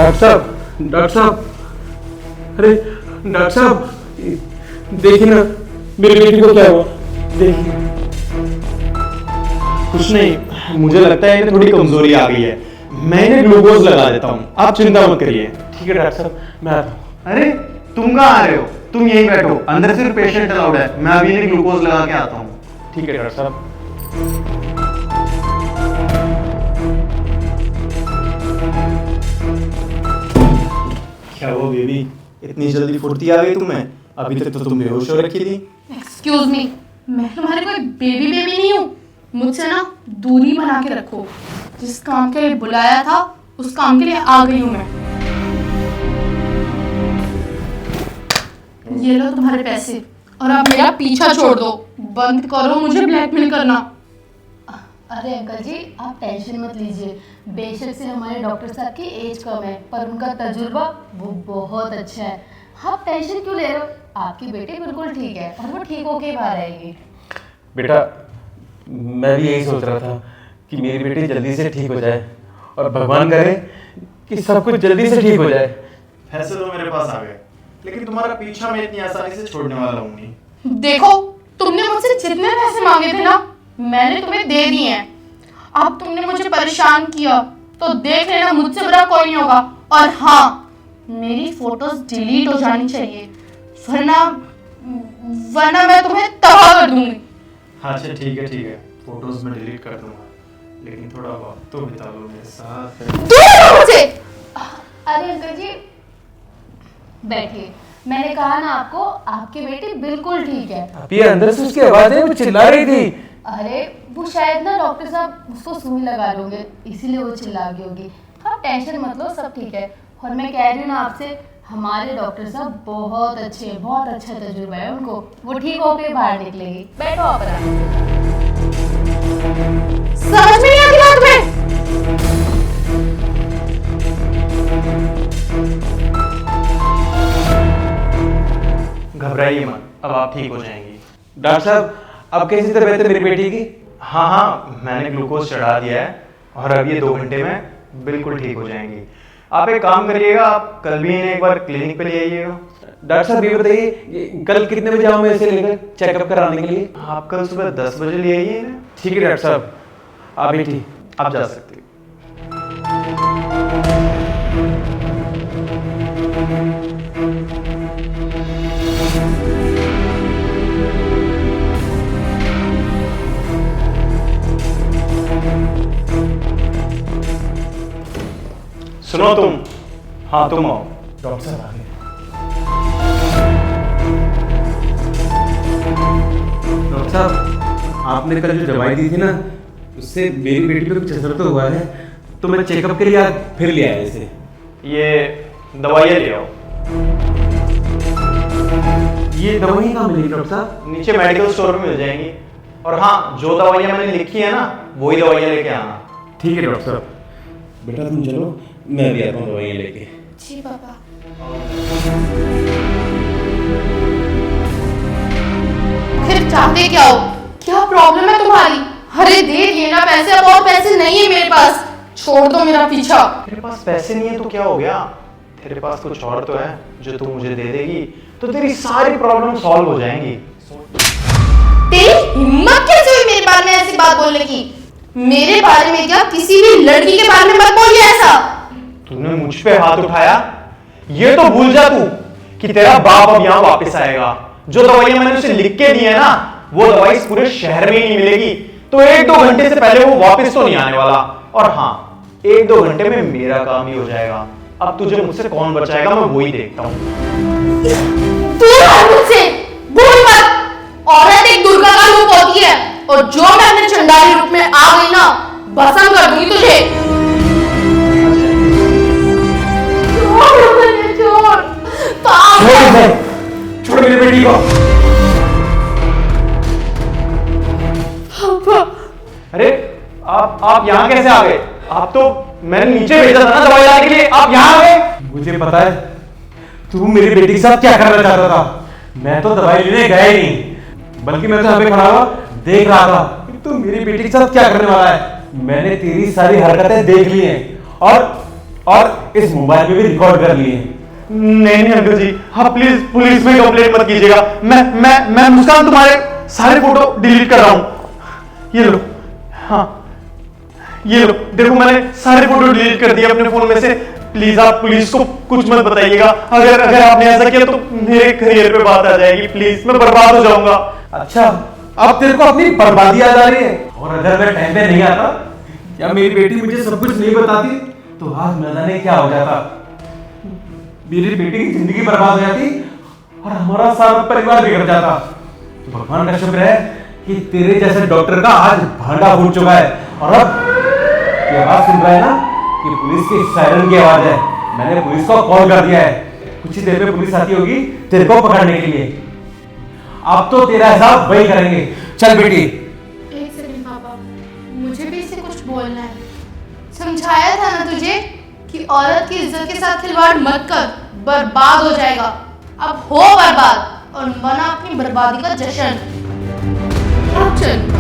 Doctor साहब, अरे doctor साहब, देखिए ना मेरी बेटी को क्या हुआ, देखिए। कुछ नहीं, मुझे लगता है इन्हें थोड़ी कमजोरी आ गई है, मैं इन्हें ग्लूकोज लगा देता हूँ, आप चिंता मत करिए। ठीक है डॉक्टर साहब, मैं आता हूँ। अरे तुम कहाँ आ रहे हो? तुम यहीं बैठो, अंदर सिर्फ पेशेंट अलाउड है, मैं अभी इन्हें ग्लूकोज लगा के आता हूँ। ठीक है डॉक्टर साहब। क्या वो बेबी, इतनी जल्दी फुर्ती आ गई तुम्हें? अभी तक तो तुम बेहोश हो रखी थी। एक्सक्यूज मी, मैं तुम्हारी कोई बेबी नहीं हूँ। मुझसे ना दूरी बना के रखो। जिस काम के लिए बुलाया था उस काम के लिए आ गई हूँ मैं। ये लो तुम्हारे पैसे और अब मेरा पीछा छोड़ दो। बंद करो मुझे ब्लैकमेल करना। अरे अंकल जी, आप टेंशन मत लीजिए। बेशक से हमारे डॉक्टर साहब की एज कम है, पर उनका तजुर्बा वो बहुत अच्छा है। आप टेंशन क्यों ले रहे हो? आपकी बेटी बिल्कुल ठीक है और वो ठीक होके बाहर आएगी। बेटा, मैं भी यही सोच रहा था कि मेरी बेटी जल्दी से ठीक हो जाए और भगवान करे कि सब कुछ जल्दी से ठीक हो जाए। पैसे तो मेरे पास आ गए, लेकिन तुम्हारा पीछा मैं इतनी आसानी से छोड़ने वाला हूँ नहीं। देखो, तुमने मुझसे जितने पैसे मांगे थे ना, मैंने तुम्हें दे दिए हैं। अब तुमने मुझे परेशान किया तो देख लेना, मुझसे बुरा कोई नहीं होगा। और हाँ, मेरी फोटोज डिलीट हो जानी चाहिए, वरना मैं तुम्हें तबाह कर दूंगी। अच्छा ठीक है, फोटोज में डिलीट कर दूंगा, लेकिन थोड़ा वक्त तो बिता लो मेरे साथ। दूर रहो मुझसे। अरे अंकल जी बैठिए, मैंने कहा ना आपको, आपकी बेटी बिल्कुल ठीक है। अभी अंदर से उसकी आवाज है, वो चिल्ला रही थी। अरे वो शायद ना डॉक्टर साहब उसको सुई लगा दोगे, इसीलिए वो चिल्ला गई होगी। आप टेंशन मत लो, सब ठीक है। और मैं कह रही हूँ ना आपसे, हमारे डॉक्टर साहब बहुत अच्छे हैं, बहुत अच्छा तजुर्बा है उनको, वो ठीक होकर बाहर निकलेगी। बैठो आप आराम से। समझ में नहीं आती बात में? घबराइए मत, अब आप ठीक हो जाएंगी। डॉक्टर साहब, अब कैसी तबीयत है मेरी बेटी की? हाँ, मैंने ग्लूकोज चढ़ा दिया है और अब ये 2 घंटे में बिल्कुल ठीक हो जाएंगी। आप एक काम करिएगा, आप कल भी इन्हें एक बार क्लिनिक पे ले आइएगा। डॉक्टर साहब ये बताइए, कल कितने बजे आऊँ मैं इसे लेकर चेकअप कराने के लिए? आप कल सुबह 10 बजे ले आइए इन्हें। ठीक है डॉक्टर साहब, आप भी ठीक, आप जा सकते हैं। सुनो तुम, हाँ तुम आओ। डॉक्टर साहब आ गए। डॉक्टर साहब, आपने कल जो दवाई दी थी ना, उससे मेरी बेटी पे कुछ असर तो हुआ है, तो मैं चेकअप के लिए आज फिर ले आया इसे। ये दवाइयाँ ले आओ। ये दवाई कहाँ मिलेगी डॉक्टर साहब? नीचे मेडिकल स्टोर में मिल जाएंगी। और हाँ, जो दवाइयाँ मैंने लिखी है ना, वही दवाइयाँ लेके आना। ठीक है डॉक्टर साहब। बेटा तुम चलो, मैं भी आता हूँ दवाइयाँ लेके। जी पापा। फिर चाहते क्या हो? क्या प्रॉब्लम है तुम्हारी? अरे दे दिए ना पैसे, अब और पैसे नहीं है मेरे पास। छोड़ दो मेरा पीछा। तेरे पास पैसे नहीं है तो क्या हो गया? तेरे पास कुछ और तो है जो तू मुझे दे देगी तो तेरी सारी प्रॉब्लम सॉल्व हो जाएंगी। तेरी हिम्मत कैसे हुई मेरे बारे में ऐसी बात बोलने की? मेरे बारे में क्या, किसी भी लड़की के बारे में मत बोलिए ऐसा। तूने मुझ पे हाथ उठाया, ये तो भूल जा तू कि तेरा बाप अब यहाँ वापस आएगा। जो दवाइयां मैंने उसे लिख के दी है ना, वो दवाई इस पूरे शहर में ही नहीं मिलेगी, तो 1-2 घंटे से पहले वो वापस तो नहीं आने वाला। और हाँ, 1-2 घंटे में मेरा काम ही हो जाएगा। अब तुझे मुझसे कौन बचाएगा, मैं वही देखता हूँ। दूर रह मुझसे, भूल मत। औरत एक दुर्गा का रूप होती है, और जो मैं अपने चंडाली रूप में आ गई ना, भस्म कर दूंगी तुझे। छोड़ मेरी बेटी को। अरे आप यहाँ कैसे आ गए? आप तो मैंने नीचे भेजा था ना दवाई लाने के लिए, आप यहाँ आ गए? मुझे पता है तू मेरी बेटी के साथ क्या करना चाहता था। मैं तो दवाई लेने गया ही नहीं, बल्कि मैं तो यहाँ पे खड़ा हुआ देख रहा था कि तू मेरी बेटी के साथ क्या करने वाला है। मैंने तेरी सारी हरकतें देख ली हैं और और इस मोबाइल पे भी रिकॉर्ड कर लिए। नहीं नहीं अंकल जी, हाँ प्लीज पुलिस में कंप्लेंट मत कीजिएगा। मैं मुस्कान तुम्हारे सारे फोटो डिलीट कर रहा हूं। ये लो, हाँ ये लो, देखो मैंने सारे फोटो डिलीट कर दिए अपने फोन में से। प्लीज आप पुलिस को कुछ मत बताइएगा। अगर आपने ऐसा किया तो मेरे करियर पे बात आ जाएगी। प्लीज, मैं बर्बाद हो जाऊंगा। अच्छा, अब तेरे को अपनी बर्बादी याद आ रही है? और अगर मैं टाइम पे नहीं आता या मेरी बेटी मुझे सब कुछ नहीं बताती तो आज न जाने क्या हो जाता। मेरी बेटी की जिंदगी बर्बाद हो जाती और हमारा सारा परिवार बिगड़ जाता। तो भगवान का शुक्र है कि तेरे जैसे डॉक्टर का आज भांडा फूट चुका है। और अब ये आवाज सुन रहा है ना कि पुलिस की सायरन की आवाज है। मैंने पुलिस को कॉल कर दिया है, कुछ ही देर में पुलिस आती होगी तेरे को पकड़ने के लिए। अब तो तेरा हिसाब वही करेंगे। चल बेटी। एक सेकंड पापा, मुझे भी इसे कुछ बोलना है। समझाया था ना तुझे कि औरत की इज्जत के साथ खिलवाड़ मत कर, बर्बाद हो जाएगा। अब हो बर्बाद और मना अपनी बर्बादी का जश्न। अब चल।